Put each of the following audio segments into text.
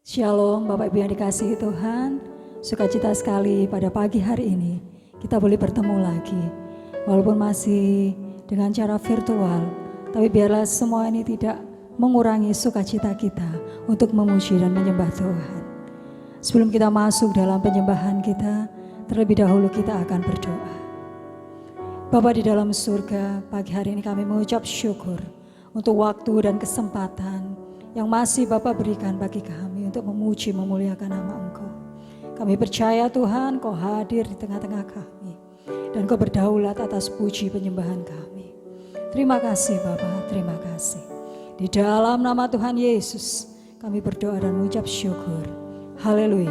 Shalom Bapak Ibu yang dikasihi Tuhan. Sukacita sekali pada pagi hari ini kita boleh bertemu lagi. Walaupun masih dengan cara virtual, tapi biarlah semua ini tidak mengurangi sukacita kita untuk memuji dan menyembah Tuhan. Sebelum kita masuk dalam penyembahan kita, terlebih dahulu kita akan berdoa. Bapa di dalam surga, pagi hari ini kami mengucap syukur untuk waktu dan kesempatan yang masih Bapa berikan bagi kami untuk memuji memuliakan nama Engkau. Kami percaya Tuhan Kau hadir di tengah-tengah kami dan Kau berdaulat atas puji penyembahan kami. Terima kasih Bapa, terima kasih. Di dalam nama Tuhan Yesus kami berdoa dan mengucap syukur. Haleluya,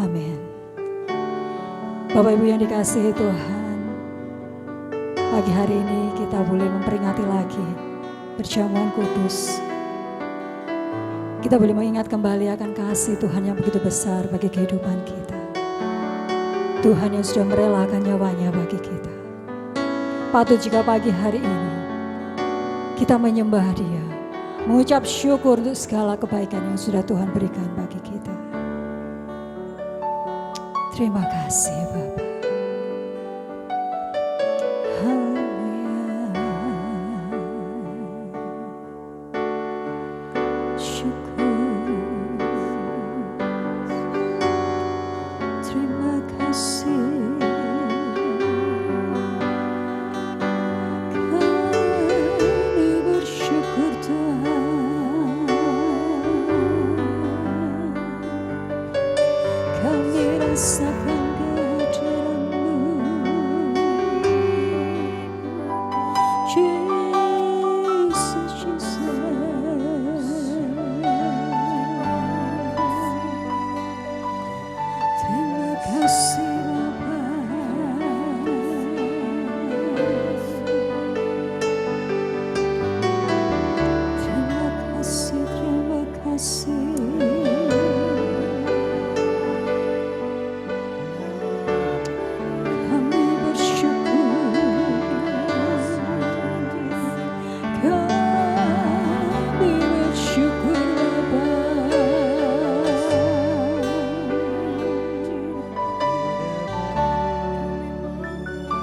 amin. Bapak Ibu yang dikasihi Tuhan, pagi hari ini kita boleh memperingati lagi perjamuan kudus. Kita boleh mengingat kembali akan kasih Tuhan yang begitu besar bagi kehidupan kita. Tuhan yang sudah merelakan nyawanya bagi kita. Patut jika pagi hari ini kita menyembah Dia, mengucap syukur untuk segala kebaikan yang sudah Tuhan berikan bagi kita. Terima kasih Bapa.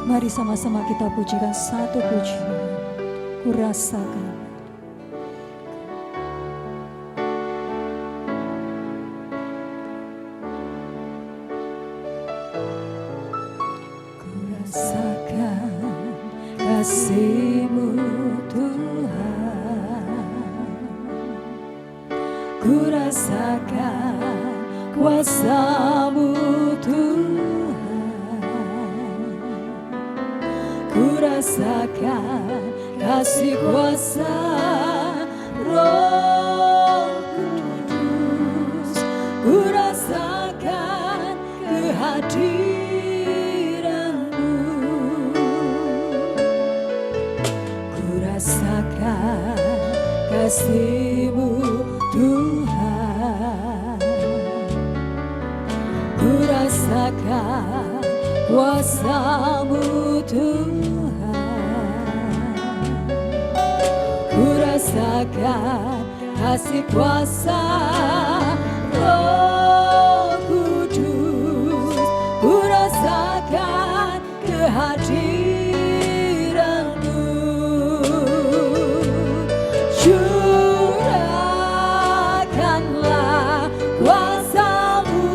Mari sama-sama kita pujikan satu pujian. Kurasakan. Kurasakan kasih-Mu Tuhan. Kurasakan kuasa-Mu Tuhan. Kurasakan kasih kuasa Roh Kudus. Kurasakan kehadiran-Mu. Kurasakan kasih-Mu Tuhan. Kurasakan kuasa-Mu Tuhan. Kurasakan kasih kuasa Roh Kudus. Kurasakan kehadiran-Mu. Curahkanlah kuasa-Mu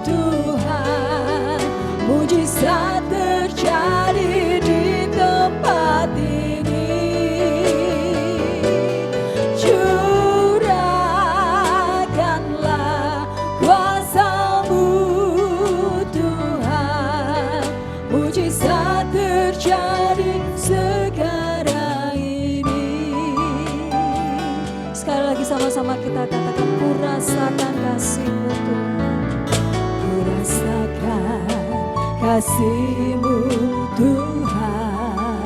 Tuhan. Mujizat terjadi di tempat ini. Curahkanlah kuasa-Mu Tuhan. Mujizat terjadi sekarang ini. Sekali lagi sama-sama kita katakan, kurasakan kasih-Mu Tuhan. Kurasakan kasih-Mu Tuhan.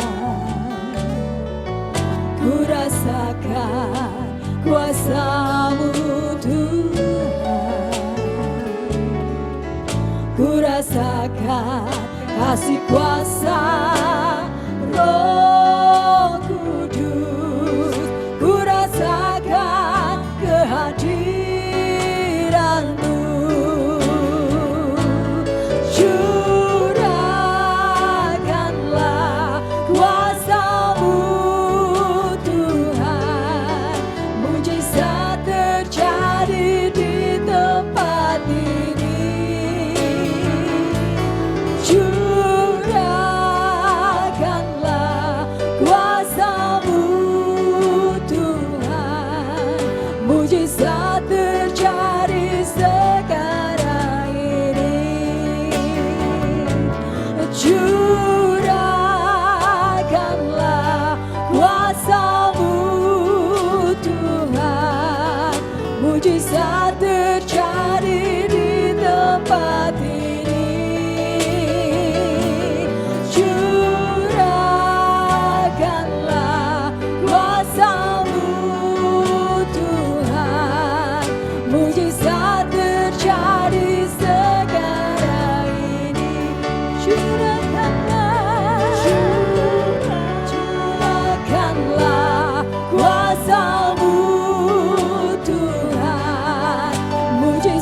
Kurasakan kuasa-Mu Tuhan. Kurasakan kasih kuasa Roh Kudus. Kurasakan kehadiran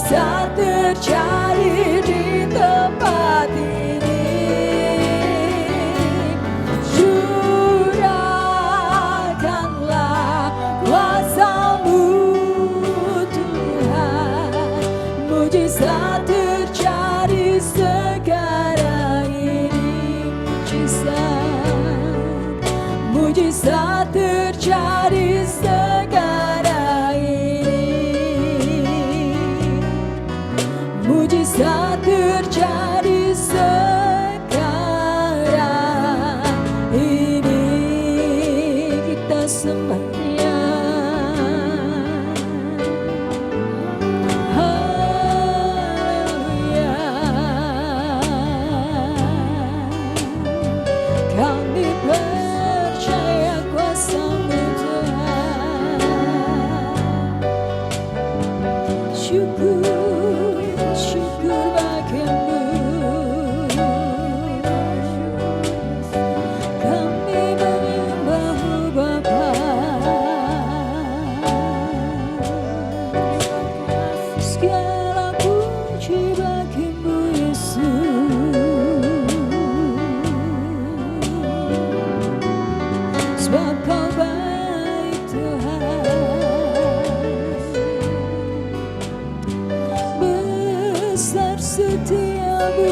mujizat terjadi di tempat ini. Curahkanlah kuasa-Mu Tuhan, mujizat terjadi sekarang ini. Mujizat terjadi sekarang ini. Mujizat terjadi sekarang ini. Kita sembah Dia. Haleluya. Kami percaya kuasa-Mu Tuhan. Syukur, syukur bagimu. Kami menyembah-Mu Bapa. Segala puji bagimu Yesus. Sebab Kau baik Tuhan, besar setiamu.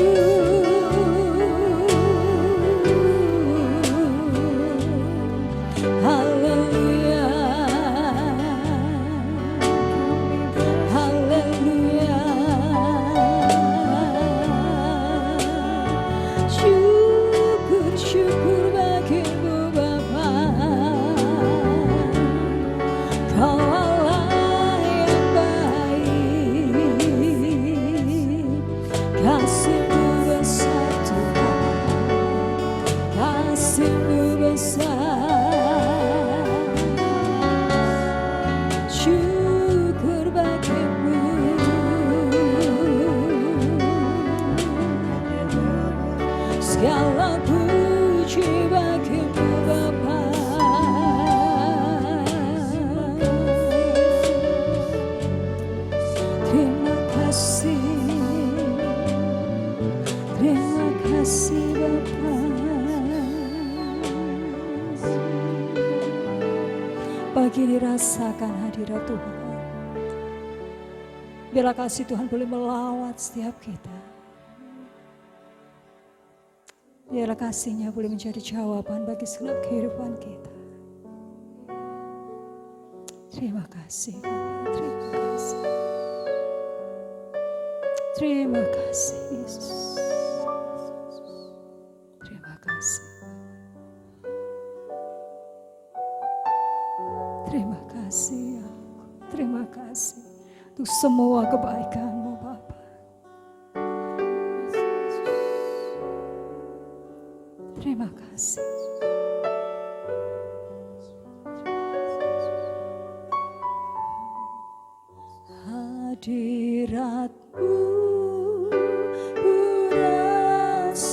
Haleluya, haleluya. Syukur, syukur bagimu Bapa. Kau Allah yang baik, kasih-Mu besar Tuhan, kasih-Mu besar. Syukur bagimu. Segala puji bagimu Bapa. Terima kasih, terima kasih Bapa. Pagi ini rasakan hadirat Tuhan. Biarlah kasih Tuhan boleh melawat setiap kita. Biarlah kasih-Nya boleh menjadi jawaban bagi segenap kehidupan kita. Terima kasih Bapa, terima kasih. Terima kasih Yesus. Terima kasih. Terima kasih ya. Terima kasih untuk semua kebaikan-Mu Bapa. Terima kasih. Hadirat-Mu ku rasakan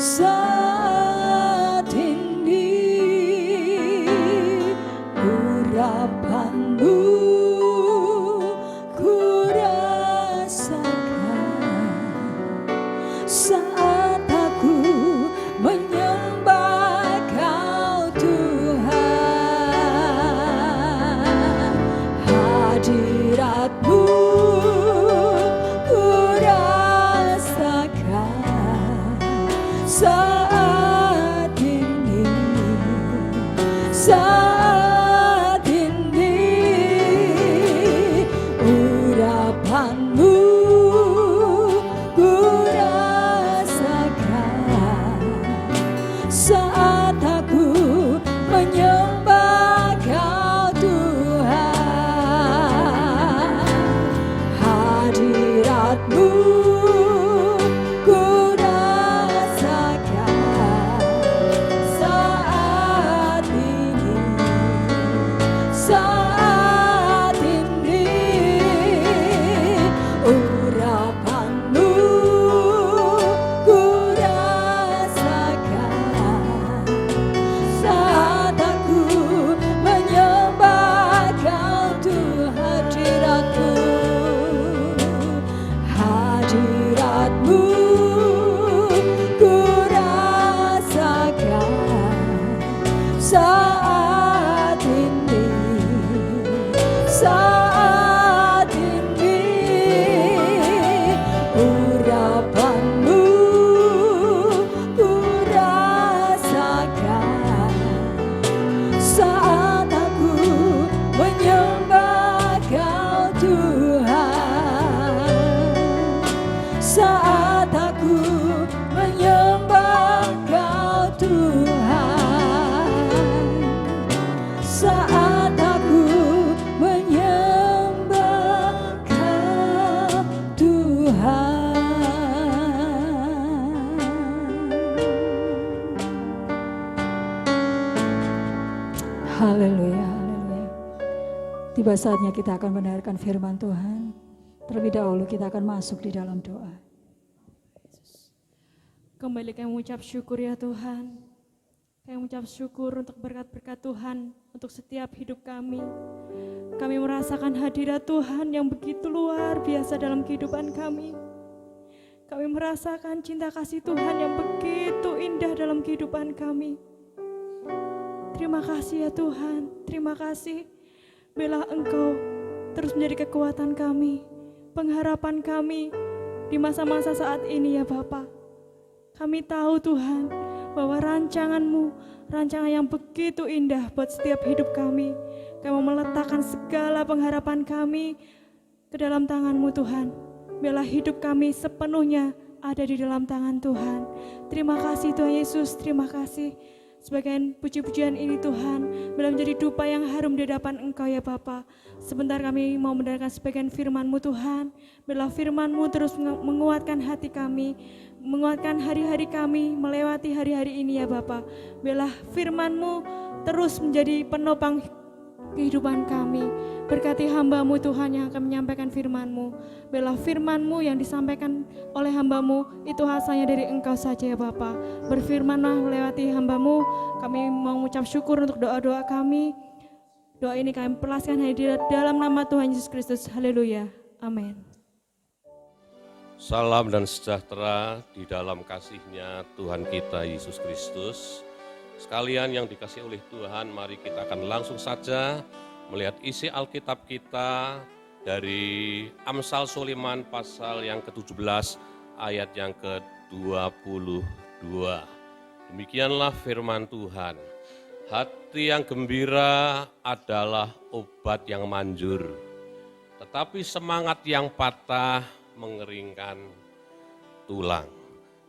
saat ini, urapan-Mu ku rasakan saat aku menyembah Kau Tuhan. Hadirat-Mu ku rasakan saat ini, saat ini. Urapan-Mu ku rasakan saat aku menyembah Kau Tuhan. Hadirat-Mu ku rasakan saat ini, saat ini. Urapan-Mu ku rasakan saat aku saat ini, saat ini urapanmu ku rasakan saat aku menyembah Kau Tuhan, saat aku menyembah Kau Tuhan, saat aku menyembah Kau Tuhan. Haleluya, haleluya. Tiba saatnya kita akan mendengarkan firman Tuhan. Terlebih dahulu kita akan masuk di dalam doa. Kembali kami mengucap syukur ya Tuhan. Kami mengucap syukur untuk berkat-berkat Tuhan untuk setiap hidup kami. Kami merasakan hadirat Tuhan yang begitu luar biasa dalam kehidupan kami. Kami merasakan cinta kasih Tuhan yang begitu indah dalam kehidupan kami. Terima kasih ya Tuhan, terima kasih. Biarlah Engkau terus menjadi kekuatan kami, pengharapan kami di masa-masa saat ini ya Bapa. Kami tahu Tuhan bahwa rancangan-Mu, rancangan yang begitu indah buat setiap hidup kami. Kami mau meletakkan segala pengharapan kami ke dalam tangan-Mu Tuhan. Biarlah hidup kami sepenuhnya ada di dalam tangan Tuhan. Terima kasih Tuhan Yesus, terima kasih. Sebagian puji-pujian ini Tuhan, biarlah menjadi dupa yang harum di hadapan Engkau ya Bapa. Sebentar kami mau mendengarkan sebagian firman-Mu Tuhan. Biarlah firman-Mu terus menguatkan hati kami, menguatkan hari-hari kami, melewati hari-hari ini ya Bapa. Biarlah firman-Mu terus menjadi penopang kehidupan kami. Berkati hamba-Mu Tuhan yang akan menyampaikan firman-Mu. Biarlah firman-Mu yang disampaikan oleh hamba-Mu itu asalnya dari Engkau saja ya Bapa. Berfirmanlah melewati hamba-Mu. Kami mau mengucap syukur untuk doa-doa kami. Doa ini kami perlaskan hanya di dalam nama Tuhan Yesus Kristus. Haleluya. Amin. Salam dan sejahtera di dalam kasih-Nya Tuhan kita Yesus Kristus. Sekalian yang dikasihi oleh Tuhan, mari kita akan langsung saja melihat isi Alkitab kita dari Amsal Sulaiman pasal yang ke-17 ayat yang ke-22. Demikianlah firman Tuhan. Hati yang gembira adalah obat yang manjur, tetapi semangat yang patah mengeringkan tulang.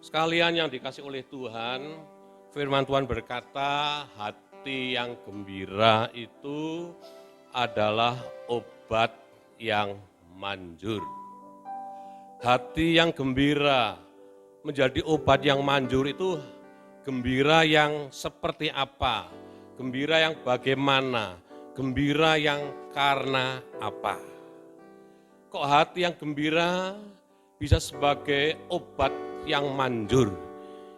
Sekalian yang dikasihi oleh Tuhan, firman Tuhan berkata, hati yang gembira itu adalah obat yang manjur. Hati yang gembira menjadi obat yang manjur itu gembira yang seperti apa? Gembira yang bagaimana? Gembira yang karena apa? Kok hati yang gembira bisa sebagai obat yang manjur?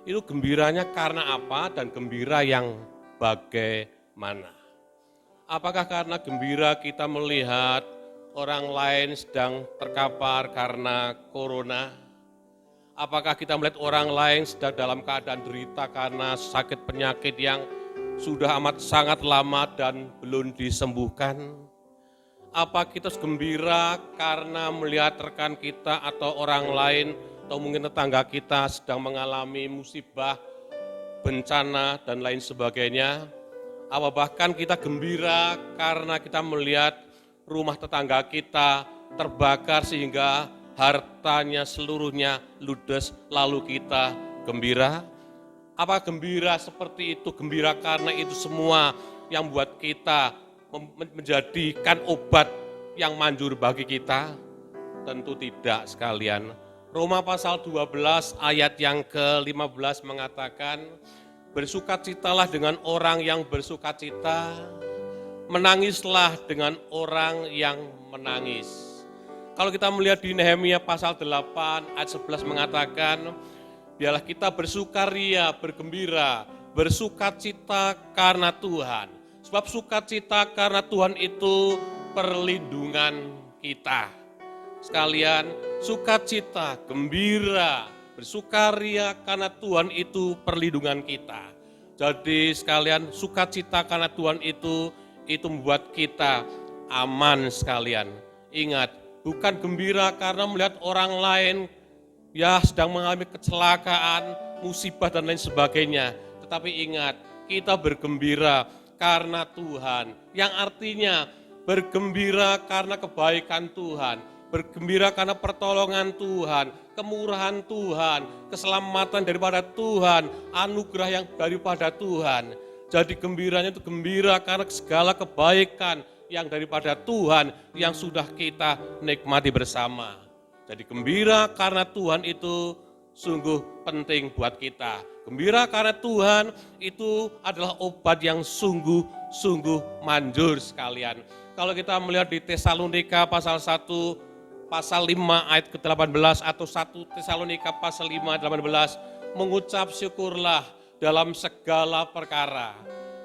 Itu gembiranya karena apa dan gembira yang bagaimana? Apakah karena gembira kita melihat orang lain sedang terkapar karena corona? Apakah kita melihat orang lain sedang dalam keadaan derita karena sakit penyakit yang sudah amat sangat lama dan belum disembuhkan? Apa kita gembira karena melihat rekan kita atau orang lain atau mungkin tetangga kita sedang mengalami musibah, bencana, dan lain sebagainya? Apa bahkan kita gembira karena kita melihat rumah tetangga kita terbakar sehingga hartanya seluruhnya ludes, lalu kita gembira? Apa gembira seperti itu? Gembira karena itu semua yang membuat kita menjadikan obat yang manjur bagi kita? Tentu tidak sekalian. Roma pasal 12 ayat yang ke-15 mengatakan, bersukacitalah dengan orang yang bersukacita, menangislah dengan orang yang menangis. Kalau kita melihat di Nehemia pasal 8 ayat 11 mengatakan, biarlah kita bersukaria, bergembira, bersukacita karena Tuhan. Sebab sukacita karena Tuhan itu perlindungan kita. Sekalian, sukacita, gembira, bersukaria karena Tuhan itu perlindungan kita. Jadi sekalian, sukacita karena Tuhan itu membuat kita aman sekalian. Ingat, bukan gembira karena melihat orang lain ya sedang mengalami kecelakaan, musibah dan lain sebagainya. Tetapi ingat, kita bergembira karena Tuhan. Yang artinya bergembira karena kebaikan Tuhan, bergembira karena pertolongan Tuhan, kemurahan Tuhan, keselamatan daripada Tuhan, anugerah yang daripada Tuhan. Jadi gembiranya itu gembira karena segala kebaikan yang daripada Tuhan yang sudah kita nikmati bersama. Jadi gembira karena Tuhan itu sungguh penting buat kita. Gembira karena Tuhan itu adalah obat yang sungguh manjur sekalian. Kalau kita melihat di Tesalonika pasal 1, pasal 5 ayat ke-18 atau 1 Tesalonika pasal 5 18, mengucap syukurlah dalam segala perkara.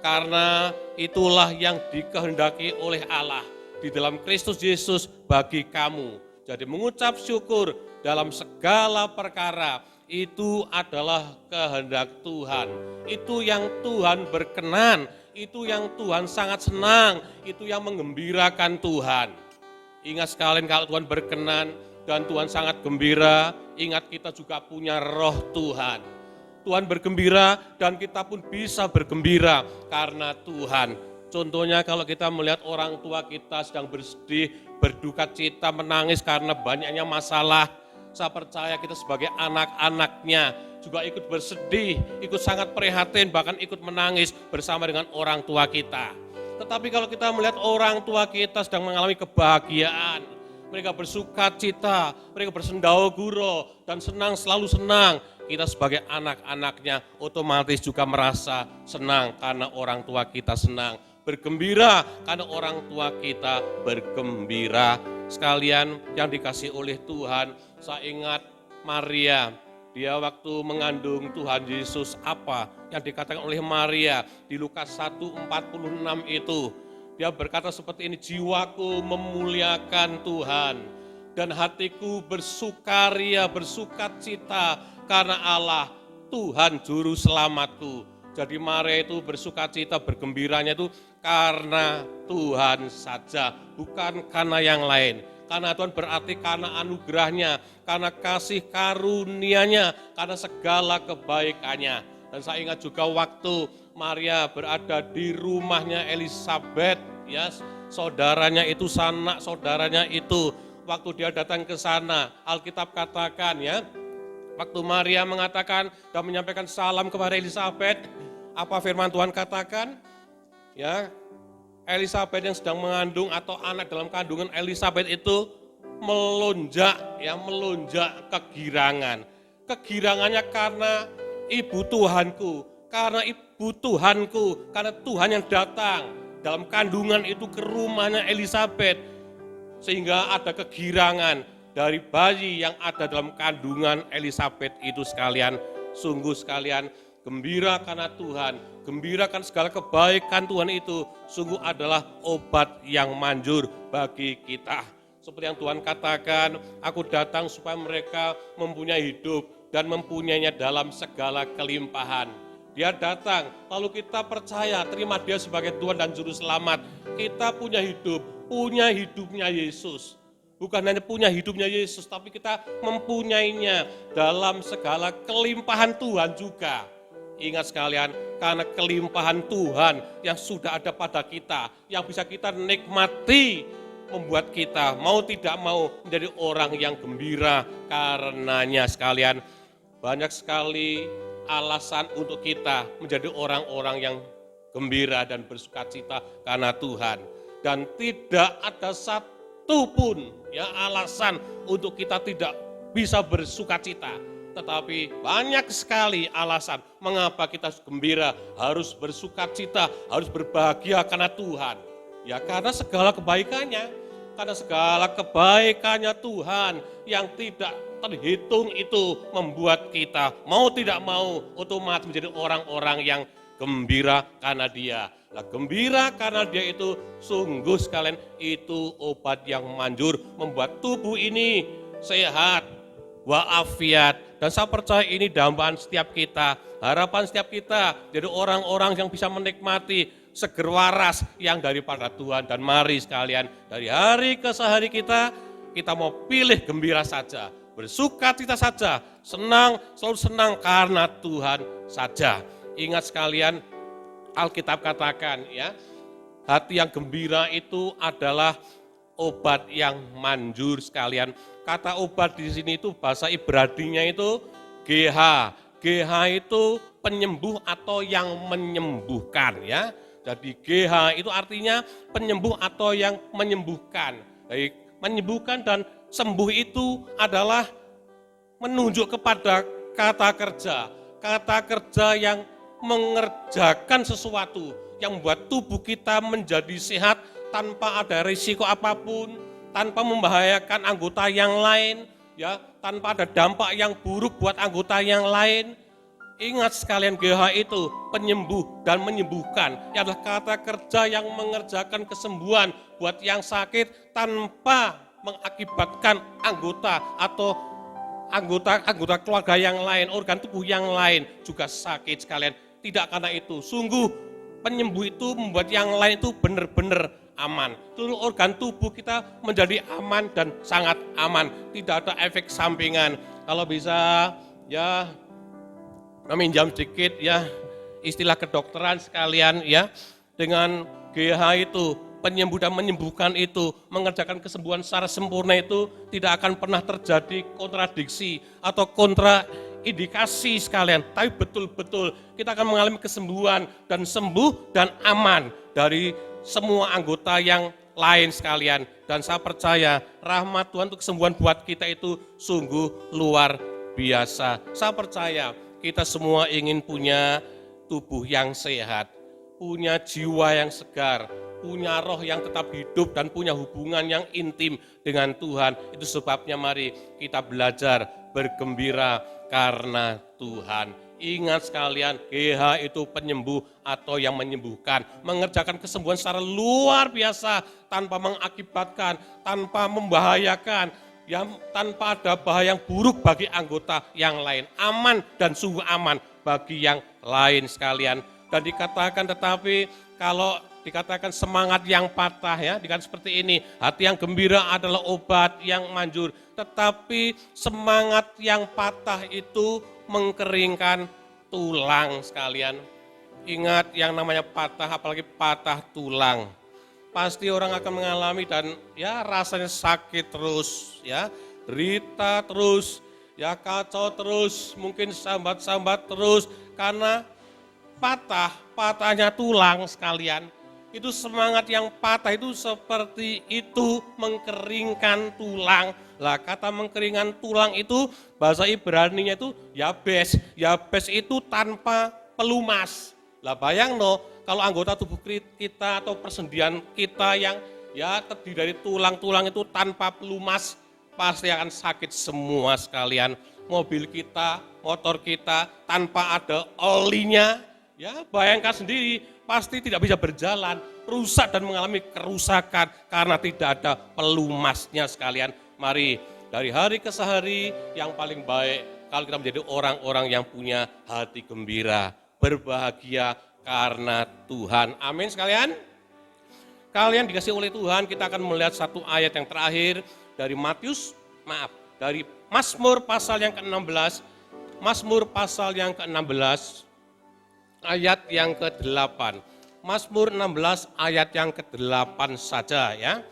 Karena itulah yang dikehendaki oleh Allah di dalam Kristus Yesus bagi kamu. Jadi mengucap syukur dalam segala perkara itu adalah kehendak Tuhan. Itu yang Tuhan berkenan, itu yang Tuhan sangat senang, itu yang menggembirakan Tuhan. Ingat sekalian kalau Tuhan berkenan dan Tuhan sangat gembira, ingat kita juga punya roh Tuhan. Tuhan bergembira dan kita pun bisa bergembira karena Tuhan. Contohnya kalau kita melihat orang tua kita sedang bersedih, berduka cita, menangis karena banyaknya masalah. Saya percaya kita sebagai anak-anaknya juga ikut bersedih, ikut sangat prihatin, bahkan ikut menangis bersama dengan orang tua kita. Tetapi kalau kita melihat orang tua kita sedang mengalami kebahagiaan, mereka bersuka cita, mereka bersendau guro dan senang, selalu senang. Kita sebagai anak-anaknya otomatis juga merasa senang karena orang tua kita senang. Bergembira karena orang tua kita bergembira. Sekalian yang dikasih oleh Tuhan, saya ingat Maria. Dia waktu mengandung Tuhan Yesus, apa yang dikatakan oleh Maria di Lukas 1:46 itu. Dia berkata seperti ini, jiwaku memuliakan Tuhan dan hatiku bersukaria, bersukacita karena Allah Tuhan juru selamatku. Jadi Maria itu bersukacita, bergembiranya itu karena Tuhan saja, bukan karena yang lain. Karena Tuhan berarti karena anugerahnya, karena kasih karunia-Nya, karena segala kebaikannya. Dan saya ingat juga waktu Maria berada di rumahnya Elisabet, ya, saudaranya itu, sanak saudaranya itu, waktu dia datang ke sana, Alkitab katakan ya, waktu Maria mengatakan dan menyampaikan salam kepada Elisabet, apa firman Tuhan katakan? Ya, Elisabet yang sedang mengandung atau anak dalam kandungan Elisabet itu melonjak kegirangan. Kegirangannya karena ibu Tuhanku, karena Tuhan yang datang dalam kandungan itu ke rumahnya Elisabet, sehingga ada kegirangan dari bayi yang ada dalam kandungan Elisabet itu sekalian. Sungguh sekalian, gembira karena Tuhan, gembira karena segala kebaikan Tuhan itu sungguh adalah obat yang manjur bagi kita. Seperti yang Tuhan katakan, aku datang supaya mereka mempunyai hidup dan mempunyainya dalam segala kelimpahan. Dia datang, lalu kita percaya, terima dia sebagai Tuhan dan Juru Selamat. Kita punya hidup, punya hidupnya Yesus. Bukan hanya punya hidupnya Yesus, tapi kita mempunyainya dalam segala kelimpahan Tuhan juga. Ingat sekalian, karena kelimpahan Tuhan yang sudah ada pada kita, yang bisa kita nikmati, membuat kita mau tidak mau menjadi orang yang gembira karenanya sekalian. Banyak sekali alasan untuk kita menjadi orang-orang yang gembira dan bersukacita karena Tuhan. Dan tidak ada satu pun ya alasan untuk kita tidak bisa bersukacita. Tetapi banyak sekali alasan mengapa kita harus gembira, harus bersukacita, harus berbahagia karena Tuhan. Ya karena segala kebaikannya, Tuhan yang tidak terhitung itu membuat kita mau tidak mau otomatis menjadi orang-orang yang gembira karena Dia. Nah, gembira karena Dia itu sungguh sekalian itu obat yang manjur membuat tubuh ini sehat, wa'afiat. Dan saya percaya ini dambaan setiap kita, harapan setiap kita, jadi orang-orang yang bisa menikmati seger waras yang daripada Tuhan. Dan mari sekalian, dari hari ke sehari kita mau pilih gembira saja, bersukacita saja, senang, selalu senang karena Tuhan saja. Ingat sekalian, Alkitab katakan ya, hati yang gembira itu adalah obat yang manjur sekalian. Kata obat di sini itu bahasa Ibraninya itu GH. GH itu penyembuh atau yang menyembuhkan ya. Jadi GH itu artinya penyembuh atau yang menyembuhkan. Baik, menyembuhkan dan sembuh itu adalah menunjuk kepada kata kerja. Kata kerja yang mengerjakan sesuatu yang membuat tubuh kita menjadi sehat tanpa ada risiko apapun, tanpa membahayakan anggota yang lain, ya, tanpa ada dampak yang buruk buat anggota yang lain. Ingat sekalian, GH itu penyembuh dan menyembuhkan. Itu adalah kata kerja yang mengerjakan kesembuhan buat yang sakit tanpa mengakibatkan anggota atau anggota keluarga yang lain, organ tubuh yang lain juga sakit sekalian. Tidak karena itu, sungguh penyembuh itu membuat yang lain itu benar-benar aman. Seluruh organ tubuh kita menjadi aman dan sangat aman. Tidak ada efek sampingan. Kalau bisa ya meminjam sedikit ya istilah kedokteran sekalian ya. Dengan GH itu, penyembuh dan menyembuhkan itu, mengerjakan kesembuhan secara sempurna itu tidak akan pernah terjadi kontradiksi atau kontraindikasi sekalian. Tapi betul-betul kita akan mengalami kesembuhan dan sembuh dan aman dari semua anggota yang lain sekalian. Dan saya percaya rahmat Tuhan untuk kesembuhan buat kita itu sungguh luar biasa. Saya percaya kita semua ingin punya tubuh yang sehat, punya jiwa yang segar, punya roh yang tetap hidup dan punya hubungan yang intim dengan Tuhan. Itu sebabnya mari kita belajar bergembira karena Tuhan. Ingat sekalian, GH itu penyembuh atau yang menyembuhkan, mengerjakan kesembuhan secara luar biasa tanpa mengakibatkan, tanpa membahayakan, yang tanpa ada bahaya yang buruk bagi anggota yang lain, aman dan sungguh aman bagi yang lain sekalian. Dan dikatakan, tetapi kalau dikatakan semangat yang patah ya, dikatakan seperti ini, hati yang gembira adalah obat yang manjur, tetapi semangat yang patah itu mengkeringkan tulang sekalian. Ingat yang namanya patah, apalagi patah tulang. Pasti orang akan mengalami dan ya rasanya sakit terus, ya derita terus, ya kacau terus, mungkin sambat-sambat terus karena patahnya tulang sekalian. Itu semangat yang patah itu seperti itu, mengkeringkan tulang. Lah kata mengkeringkan tulang itu bahasa Ibraninya itu yabes. Yabes itu tanpa pelumas. Lah bayang no, kalau anggota tubuh kita atau persendian kita yang ya terdiri dari tulang-tulang itu tanpa pelumas pasti akan sakit semua sekalian. Mobil kita, motor kita tanpa ada olinya, ya bayangkan sendiri pasti tidak bisa berjalan, rusak dan mengalami kerusakan karena tidak ada pelumasnya sekalian. Mari dari hari ke hari yang paling baik kalau kita menjadi orang-orang yang punya hati gembira, berbahagia karena Tuhan. Amin sekalian. Kalian dikasih oleh Tuhan, kita akan melihat satu ayat yang terakhir dari dari Mazmur pasal yang ke-16. Mazmur pasal yang ke-16 ayat yang ke-8. Mazmur 16 ayat yang ke-8 saja ya.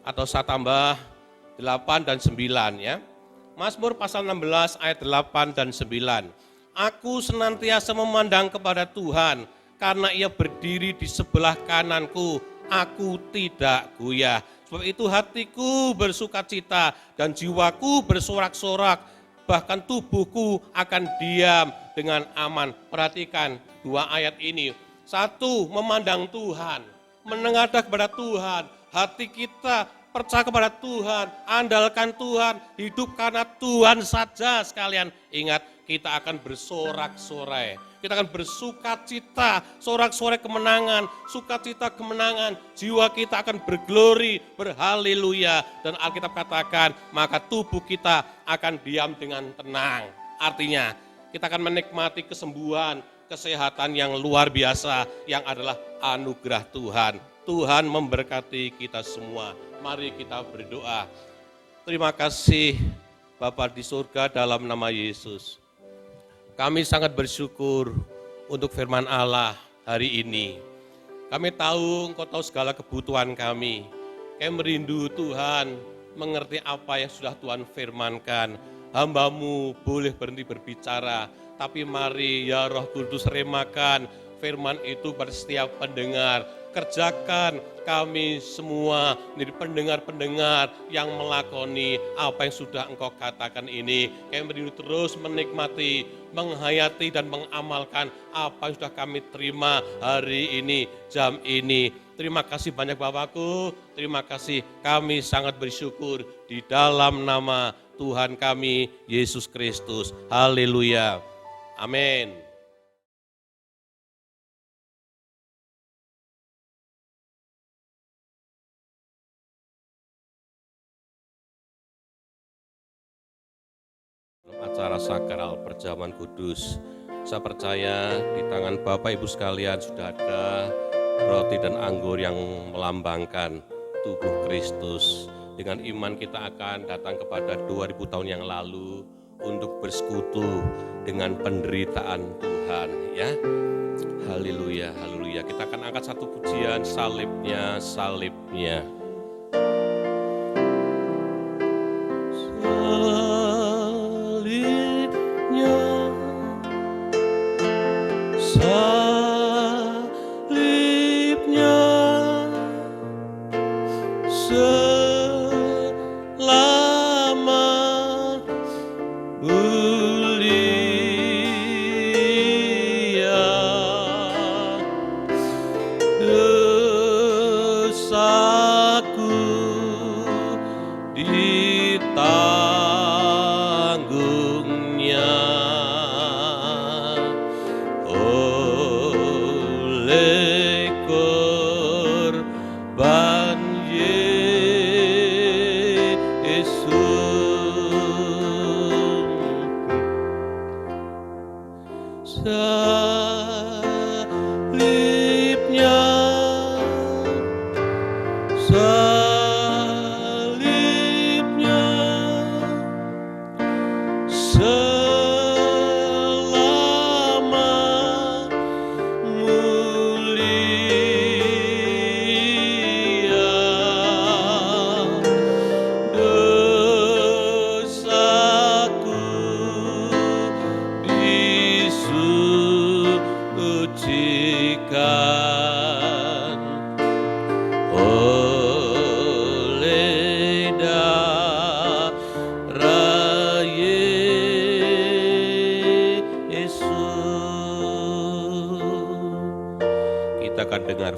Atau saya tambah 8 dan 9 ya. Mazmur pasal 16 ayat 8 dan 9. Aku senantiasa memandang kepada Tuhan, karena Ia berdiri di sebelah kananku, aku tidak goyah. Sebab itu hatiku bersukacita dan jiwaku bersorak-sorak, bahkan tubuhku akan diam dengan aman. Perhatikan dua ayat ini. Satu, memandang Tuhan, menengadah kepada Tuhan, hati kita percaya kepada Tuhan, andalkan Tuhan, hidup karena Tuhan saja sekalian. Ingat, kita akan bersorak-sorai. Kita akan bersuka cita, sorak-sorai kemenangan, sukacita kemenangan. Jiwa kita akan berglori, berhaleluya. Dan Alkitab katakan, maka tubuh kita akan diam dengan tenang. Artinya, kita akan menikmati kesembuhan, kesehatan yang luar biasa, yang adalah anugerah Tuhan. Tuhan memberkati kita semua. Mari kita berdoa. Terima kasih Bapa di surga, dalam nama Yesus. Kami sangat bersyukur untuk firman Allah hari ini. Kami tahu Engkau tahu segala kebutuhan kami. Kami merindu Tuhan, mengerti apa yang sudah Tuhan firmankan. Hamba-Mu boleh berhenti berbicara, tapi mari ya Roh Kudus remakan firman itu pada setiap pendengar. Kerjakan kami semua menjadi pendengar-pendengar yang melakoni apa yang sudah Engkau katakan ini. Kami merindu terus menikmati, menghayati dan mengamalkan apa yang sudah kami terima hari ini, jam ini. Terima kasih banyak Bapakku, terima kasih, kami sangat bersyukur di dalam nama Tuhan kami, Yesus Kristus. Haleluya. Amin. Acara sakral perjamuan kudus, saya percaya di tangan Bapak Ibu sekalian sudah ada roti dan anggur yang melambangkan tubuh Kristus. Dengan iman kita akan datang kepada 2000 tahun yang lalu untuk bersekutu dengan penderitaan Tuhan, ya. Haleluya, haleluya. Kita akan angkat satu pujian, salibnya, salibnya.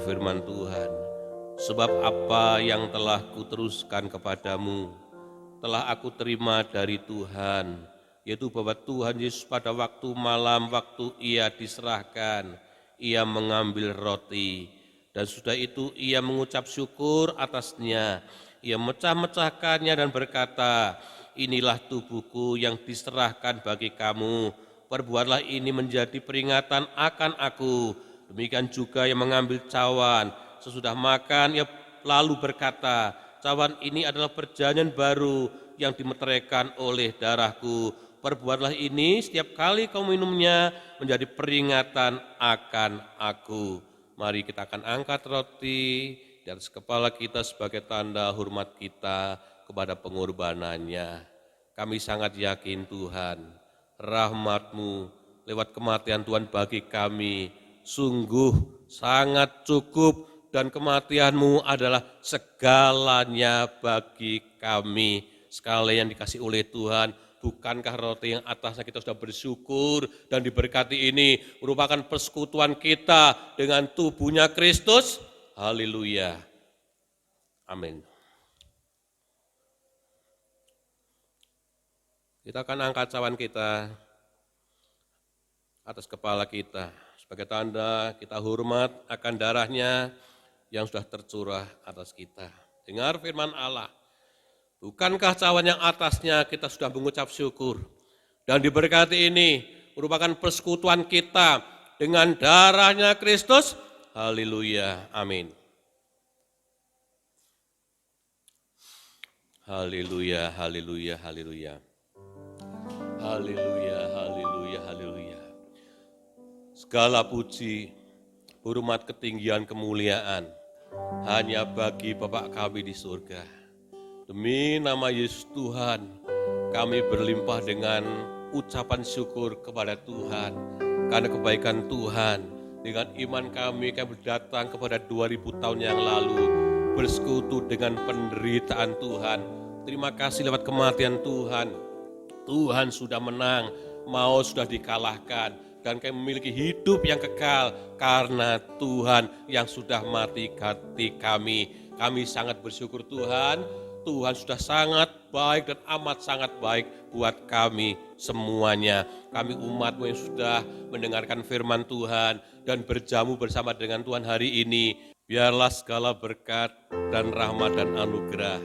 Firman Tuhan, sebab apa yang telah kuteruskan kepadamu, telah aku terima dari Tuhan, yaitu bahwa Tuhan Yesus pada waktu malam, waktu ia diserahkan, ia mengambil roti, dan sudah itu ia mengucap syukur atasnya, ia mecah-mecahkannya dan berkata, inilah tubuhku yang diserahkan bagi kamu, perbuatlah ini menjadi peringatan akan aku. Demikian juga yang mengambil cawan, sesudah makan ia lalu berkata, cawan ini adalah perjanjian baru yang dimeteraikan oleh darahku. Perbuatlah ini setiap kali kau minumnya menjadi peringatan akan aku. Mari kita akan angkat roti di atas kepala kita sebagai tanda hormat kita kepada pengorbanannya. Kami sangat yakin Tuhan, rahmat-Mu lewat kematian Tuhan bagi kami sungguh sangat cukup, dan kematian-Mu adalah segalanya bagi kami. Sekali yang dikasih oleh Tuhan, bukankah roti yang atasnya kita sudah bersyukur dan diberkati ini merupakan persekutuan kita dengan tubuhnya Kristus? Haleluya. Amin. Kita akan angkat cawan kita. atas kepala kita. Sebagai tanda kita hormat akan darahnya yang sudah tercurah atas kita. Dengar firman Allah, bukankah cawan yang atasnya kita sudah mengucap syukur. Dan diberkati ini merupakan persekutuan kita dengan darahnya Kristus. Haleluya, amin. Haleluya, haleluya, haleluya. Haleluya, haleluya, haleluya. Segala puji, hormat, ketinggian, kemuliaan hanya bagi Bapa kami di surga. Demi nama Yesus Tuhan, kami berlimpah dengan ucapan syukur kepada Tuhan. Karena kebaikan Tuhan, dengan iman kami datang kepada 2000 tahun yang lalu, bersekutu dengan penderitaan Tuhan. Terima kasih lewat kematian Tuhan. Tuhan sudah menang, maut sudah dikalahkan, dan kami memiliki hidup yang kekal karena Tuhan yang sudah mati ganti kami. Kami sangat bersyukur Tuhan, Tuhan sudah sangat baik dan amat sangat baik buat kami semuanya. Kami umat-Mu yang sudah mendengarkan firman Tuhan dan berjamu bersama dengan Tuhan hari ini. Biarlah segala berkat dan rahmat dan anugerah,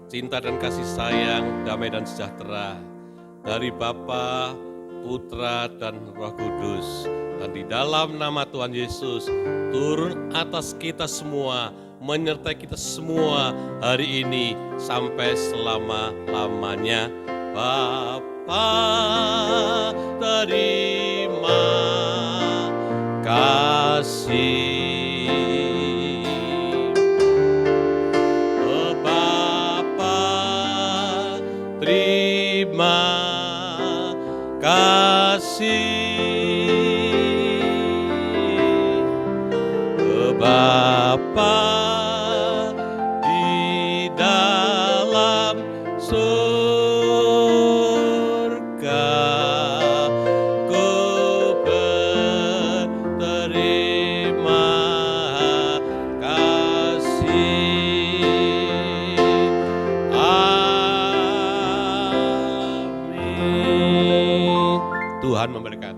cinta dan kasih sayang, damai dan sejahtera dari Bapa, Putra, dan Roh Kudus. Dan di dalam nama Tuhan Yesus, turun atas kita semua, menyertai kita semua hari ini sampai selama-lamanya. Bapa, terima kasih. Bapa, terima kasih. Bapa di dalam surga, ku berterima kasih. Amin. Tuhan memberkati.